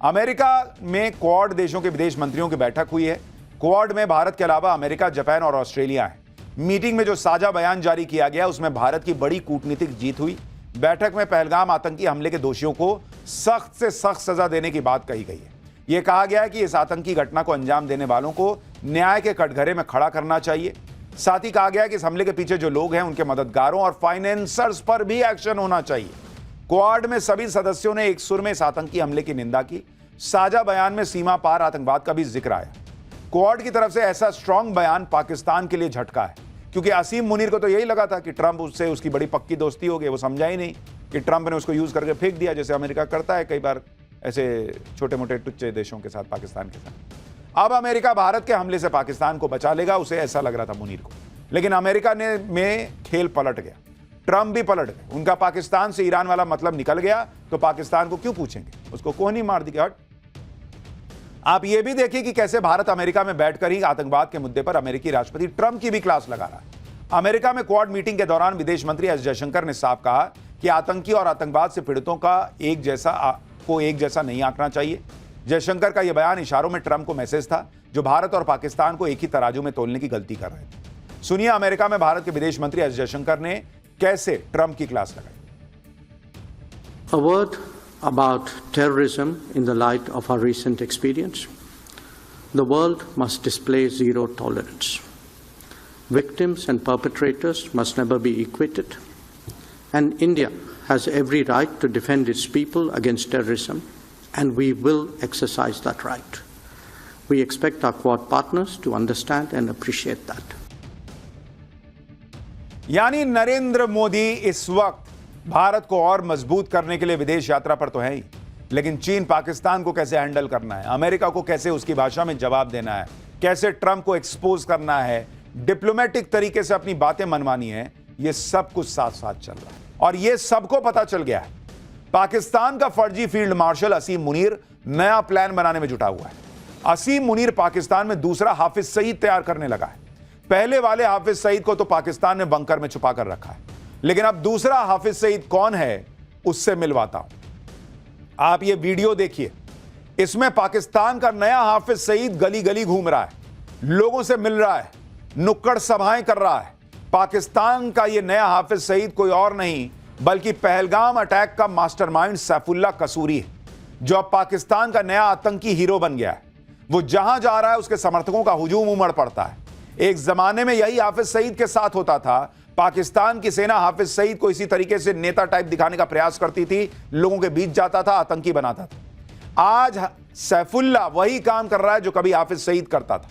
America में quad देशों के विदेश मंत्रियों की बैठक हुई है। क्वाड में भारत के अलावा अमेरिका, जापान और ऑस्ट्रेलिया है। मीटिंग में जो साझा बयान जारी किया गया उसमें भारत की बड़ी कूटनीतिक जीत हुई। बैठक में पहलगाम आतंकी हमले के दोषियों को सख्त से सख्त सजा देने की बात कही गई है। यह कहा गया है कि इस आतंकी घटना को अंजाम देने वालों को न्याय के कटघरे में खड़ा करना चाहिए। साथ ही कहा गया है कि इस हमले के पीछे जो लोग हैं उनके मददगारों और फाइनेंसर्स पर भी एक्शन होना चाहिए। क्वाड में सभी सदस्यों ने एक सुर में इस आतंकी हमले की निंदा की। साझा बयान में सीमा पार आतंकवाद का भी जिक्र आया। क्वाड की तरफ से ऐसा स्ट्रांग बयान पाकिस्तान के लिए झटका है, क्योंकि असीम मुनीर को तो यही लगा था कि ट्रंप उससे उसकी बड़ी पक्की दोस्ती हो गई। वो समझा ही नहीं कि ट्रंप ने उसको यूज करके फेंक दिया, जैसे अमेरिका करता है कई बार ऐसे छोटे मोटे टुच्चे देशों के साथ, पाकिस्तान के साथ। अब अमेरिका भारत के हमले से पाकिस्तान को बचा लेगा, उसे ऐसा लग रहा था मुनीर को। लेकिन अमेरिका ने में खेल पलट गया, ट्रंप भी पलट गए। उनका पाकिस्तान से ईरान वाला मतलब निकल गया, तो पाकिस्तान को क्यों पूछेंगे, उसको कोहनी मार दी। हट। आप ये भी देखिए कि कैसे भारत अमेरिका में बैठकर ही आतंकवाद के मुद्दे पर अमेरिकी राष्ट्रपति ट्रंप की भी क्लास लगा रहा है। अमेरिका में क्वाड मीटिंग के दौरान विदेश मंत्री एस जयशंकर ने साफ कहा कि आतंकी और आतंकवाद से पीड़ितों का एक जैसा नहीं आंकना चाहिए। जयशंकर का यह बयान इशारों में ट्रंप को मैसेज था, जो भारत और पाकिस्तान को एक ही तराजू में तोलने की गलती कर रहे थे। सुनिए अमेरिका में भारत के विदेश मंत्री एस जयशंकर ने कैसे ट्रंप की क्लास लगाई। A word about terrorism in the light of our recent experience. The world must display zero tolerance. Victims and perpetrators must never be equated. And India has every right to defend its people against terrorism, and we will exercise that right. We expect our Quad partners to understand and appreciate that. यानी नरेंद्र मोदी इस वक्त भारत को और मजबूत करने के लिए विदेश यात्रा पर तो है ही, लेकिन चीन पाकिस्तान को कैसे हैंडल करना है, अमेरिका को कैसे उसकी भाषा में जवाब देना है, कैसे ट्रंप को एक्सपोज करना है, डिप्लोमेटिक तरीके से अपनी बातें मनवानी है, यह सब कुछ साथ साथ चल रहा है। और यह सबको पता चल गया है। पाकिस्तान का फर्जी फील्ड मार्शल असीम मुनीर नया प्लान बनाने में जुटा हुआ है। असीम मुनीर पाकिस्तान में दूसरा हाफिज सईद तैयार करने लगा है। पहले वाले हाफिज सईद को तो पाकिस्तान ने बंकर में छुपा कर रखा है, लेकिन अब दूसरा हाफिज सईद कौन है उससे मिलवाता हूं। आप ये वीडियो देखिए, इसमें पाकिस्तान का नया हाफिज सईद गली गली घूम रहा है, लोगों से मिल रहा है, नुक्कड़ सभाएं कर रहा है। पाकिस्तान का ये नया हाफिज सईद कोई और नहीं बल्कि पहलगाम अटैक का मास्टरमाइंड सैफुल्लाह कसूरी है, जो अब पाकिस्तान का नया आतंकी हीरो बन गया है। वो जहां जा रहा है उसके समर्थकों का हुजूम उमड़ पड़ता है। एक जमाने में यही हाफिज सईद के साथ होता था। पाकिस्तान की सेना हाफिज सईद को इसी तरीके से नेता टाइप दिखाने का प्रयास करती थी, लोगों के बीच जाता था, आतंकी बनाता था। आज सैफुल्लाह वही काम कर रहा है जो कभी हाफिज सईद करता था।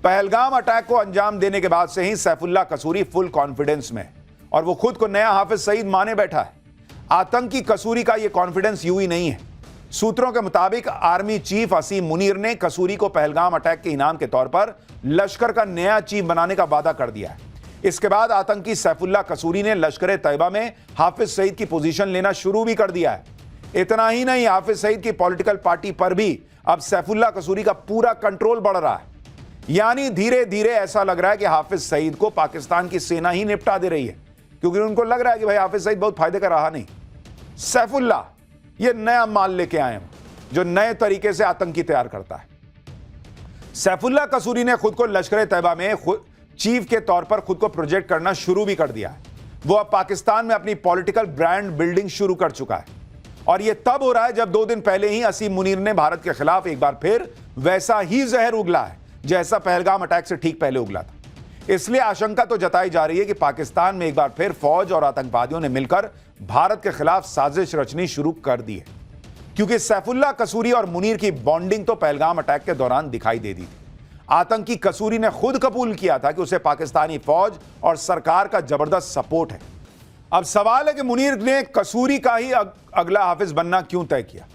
पहलगाम अटैक को अंजाम देने के बाद से ही सैफुल्लाह कसूरी फुल कॉन्फिडेंस में है और वो खुद को नया हाफिज सईद माने बैठा है। आतंकी कसूरी का यह कॉन्फिडेंस यूं ही नहीं है। सूत्रों के मुताबिक आर्मी चीफ असीम मुनीर ने कसूरी को पहलगाम अटैक के इनाम के तौर पर लश्कर का नया चीफ बनाने का वादा कर दिया है। इसके बाद आतंकी सैफुल्लाह कसूरी ने लश्कर तैयबा में हाफिज सईद की पोजीशन लेना शुरू भी कर दिया है। इतना ही नहीं, हाफिज सईद की पॉलिटिकल पार्टी पर भी अब सैफुल्लाह कसूरी का पूरा कंट्रोल बढ़ रहा है। यानी धीरे धीरे ऐसा लग रहा है कि हाफिज सईद को पाकिस्तान की सेना ही निपटा दे रही है, क्योंकि उनको लग रहा है कि भाई हाफिज सईद बहुत फायदे का रहा नहीं। सैफुल्लाह ये नया माल लेके आए हैं जो नए तरीके से आतंकी तैयार करता है। सैफुल्लाह कसूरी ने खुद को लश्कर तैयबा में चीफ के तौर पर खुद को प्रोजेक्ट करना शुरू भी कर दिया है। वो अब पाकिस्तान में अपनी पॉलिटिकल ब्रांड बिल्डिंग शुरू कर चुका है, और यह तब हो रहा है जब 2 दिन पहले ही असीम मुनीर ने भारत के खिलाफ एक बार फिर वैसा ही जहर उगला है जैसा पहलगाम अटैक से ठीक पहले उगला था। इसलिए आशंका तो जताई जा रही है कि पाकिस्तान में एक बार फिर फौज और आतंकवादियों ने मिलकर भारत के खिलाफ साजिश रचनी शुरू कर दी है, क्योंकि सैफुल्लाह कसूरी और मुनीर की बॉन्डिंग तो पहलगाम अटैक के दौरान दिखाई दे दी थी। आतंकी कसूरी ने खुद कबूल किया था कि उसे पाकिस्तानी फौज और सरकार का जबरदस्त सपोर्ट है। अब सवाल है कि मुनीर ने कसूरी का ही अगला हाफिज बनना क्यों तय किया।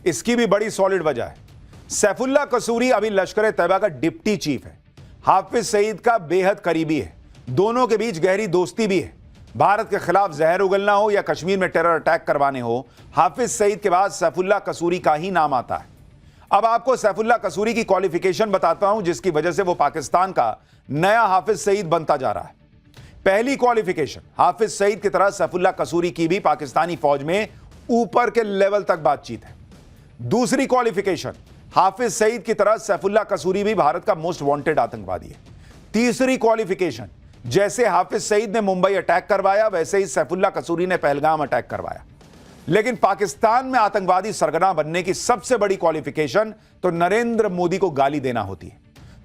इसकी भी बड़ी सॉलिड वजह है। सैफुल्लाह कसूरी अभी लश्कर तैयबा का डिप्टी चीफ है, हाफिज सईद का बेहद करीबी है, दोनों के बीच गहरी दोस्ती भी है। भारत के खिलाफ जहर उगलना हो या कश्मीर में टेरर अटैक करवाने हो, हाफिज सईद के बाद सैफुल्लाह कसूरी का ही नाम आता है। अब आपको सैफुल्लाह कसूरी की क्वालिफिकेशन बताता हूं, जिसकी वजह से वो पाकिस्तान का नया हाफिज सईद बनता जा रहा है। पहली क्वालिफिकेशन, हाफिज सईद की तरह सैफुल्लाह कसूरी की भी पाकिस्तानी फौज में ऊपर के लेवल तक बातचीत है। दूसरी क्वालिफिकेशन, हाफिज सईद की तरह सैफुल्लाह कसूरी भी भारत का मोस्ट वांटेड आतंकवादी है। तीसरी क्वालिफिकेशन, जैसे हाफिज सईद ने मुंबई अटैक करवाया वैसे ही सैफुल्लाह कसूरी ने पहलगाम अटैक करवाया। लेकिन पाकिस्तान में आतंकवादी सरगना बनने की सबसे बड़ी क्वालिफिकेशन तो नरेंद्र मोदी को गाली देना होती है,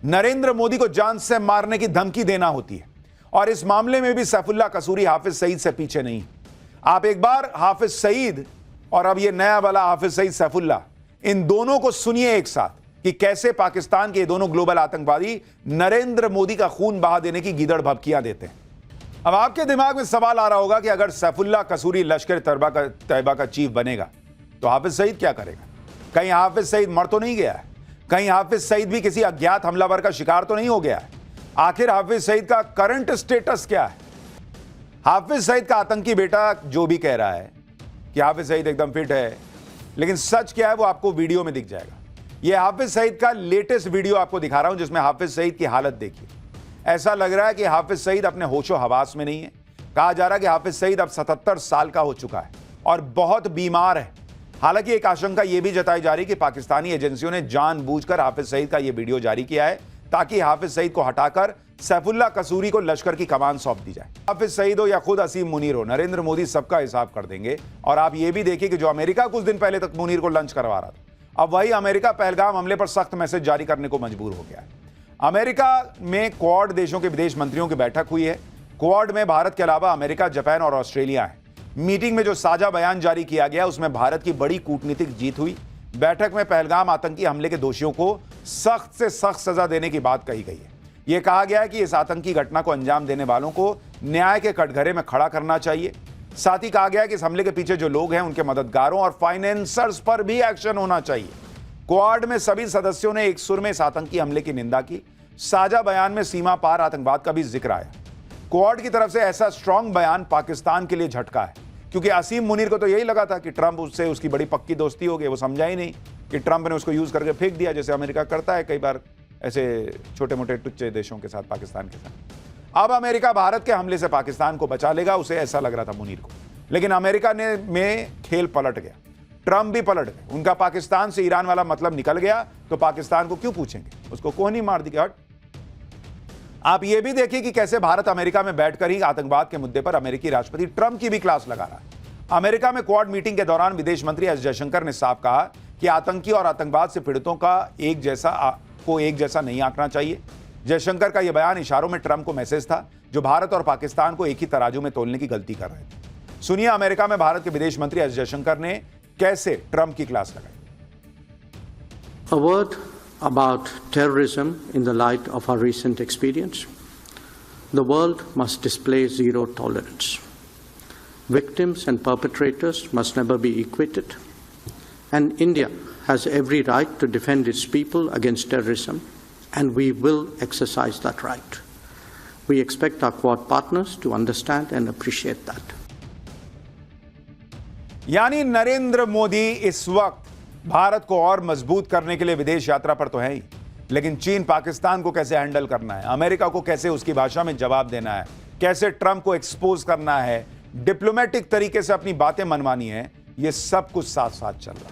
नरेंद्र मोदी को जान से मारने की धमकी देना होती है। और इस मामले में भी सैफुल्लाह कसूरी हाफिज सईद से पीछे नहीं। आप एक बार हाफिज सईद और अब ये नया वाला हाफिज सईद सैफुल्लाह, इन दोनों को सुनिए एक साथ कि कैसे पाकिस्तान के दोनों ग्लोबल आतंकवादी नरेंद्र मोदी का खून बहा देने की गीदड़ भभकियां देते हैं। अब आपके दिमाग में सवाल आ रहा होगा कि अगर सैफुल्लाह कसूरी लश्कर तैयबा का चीफ बनेगा तो हाफिज सईद क्या करेगा? कहीं हाफिज सईद मर तो नहीं गया है? कहीं हाफिज सईद भी किसी अज्ञात हमलावर का शिकार तो नहीं हो गया है? आखिर हाफिज सईद का करंट स्टेटस क्या है? हाफिज सईद का आतंकी बेटा जो भी कह रहा है कि हाफिज सईद एकदम फिट है, लेकिन सच क्या है वो आपको वीडियो में दिख जाएगा। यह हाफिज सईद का लेटेस्ट वीडियो आपको दिखा रहा हूं जिसमें हाफिज सईद की हालत देखिए। ऐसा लग रहा है कि हाफिज सईद अपने होशो हवास में नहीं है। कहा जा रहा है कि हाफिज सईद अब 77 साल का हो चुका है और बहुत बीमार है। हालांकि एक आशंका यह भी जताई जा रही कि पाकिस्तानी एजेंसियों ने जानबूझकर हाफिज सईद का यह वीडियो जारी किया है ताकि हाफिज सईद को हटाकर सैफुल्लाह कसूरी को लश्कर की कमान सौंप दी जाए। हाफिज सईद हो या खुद असीम मुनीर हो, नरेंद्र मोदी सबका हिसाब कर देंगे। और आप ये भी देखिए कि जो अमेरिका कुछ दिन पहले तक मुनीर को लंच करवा रहा था, अब वही अमेरिका पहलगाम हमले पर सख्त मैसेज जारी करने को मजबूर हो गया है। अमेरिका में क्वाड देशों के विदेश मंत्रियों की बैठक हुई है। क्वाड में भारत के अलावा अमेरिका, जापान और ऑस्ट्रेलिया है। मीटिंग में जो साझा बयान जारी किया गया उसमें भारत की बड़ी कूटनीतिक जीत हुई। बैठक में पहलगाम आतंकी हमले के दोषियों को सख्त से सख्त सजा देने की बात कही गई है। यह कहा गया है कि इस आतंकी घटना को अंजाम देने वालों को न्याय के कटघरे में खड़ा करना चाहिए। साथ ही कहा गया है कि इस हमले के पीछे जो लोग हैं उनके मददगारों और फाइनेंसर्स पर भी एक्शन होना चाहिए। क्वाड में सभी सदस्यों ने एक सुर में इस आतंकी हमले की निंदा की। साझा बयान में सीमा पार आतंकवाद का भी जिक्र आया। क्वाड की तरफ से ऐसा स्ट्रांग बयान पाकिस्तान के लिए झटका है, क्योंकि असीम मुनीर को तो यही लगा था कि ट्रंप उससे उसकी बड़ी पक्की दोस्ती हो गई। वो समझा ही नहीं कि ट्रंप ने उसको यूज करके फेंक दिया, जैसे अमेरिका करता है कई बार ऐसे छोटे मोटे टुच्चे देशों के साथ, पाकिस्तान के साथ। अब अमेरिका भारत के हमले से पाकिस्तान को बचा लेगा, उसे ऐसा लग रहा था मुनीर को। लेकिन अमेरिका ने में खेल पलट गया, ट्रंप भी पलट गए। उनका पाकिस्तान से ईरान वाला मतलब निकल गया तो पाकिस्तान को क्यों पूछेंगे, उसको कोहनी मार दी। हट। आप यह भी देखिए कि कैसे भारत अमेरिका में बैठकर ही आतंकवाद के मुद्दे पर अमेरिकी राष्ट्रपति ट्रंप की भी क्लास लगा रहा है। अमेरिका में क्वाड मीटिंग के दौरान विदेश मंत्री एस जयशंकर ने साफ कहा कि आतंकी और आतंकवाद से पीड़ितों का एक जैसा नहीं आंकना चाहिए। जयशंकर का यह बयान इशारों में ट्रंप को मैसेज था, जो भारत और पाकिस्तान को एक ही तराजू में तोलने की गलती कर रहे थे। सुनिए अमेरिका में भारत के विदेश मंत्री एस जयशंकर ने कैसे ट्रंप की क्लास लगाई। A word about terrorism in the light of our recent experience. The world must display zero tolerance. Victims and perpetrators must never be equated. And India has every right to defend its people against terrorism, and we will exercise that right. We expect our Quad partners to understand and appreciate that. यानी नरेंद्र मोदी इस वक्त भारत को और मजबूत करने के लिए विदेश यात्रा पर तो है ही, लेकिन चीन पाकिस्तान को कैसे हैंडल करना है, अमेरिका को कैसे उसकी भाषा में जवाब देना है, कैसे ट्रंप को एक्सपोज करना है, डिप्लोमेटिक तरीके से अपनी बातें मनवानी है, ये सब कुछ साथ साथ चल रहा है।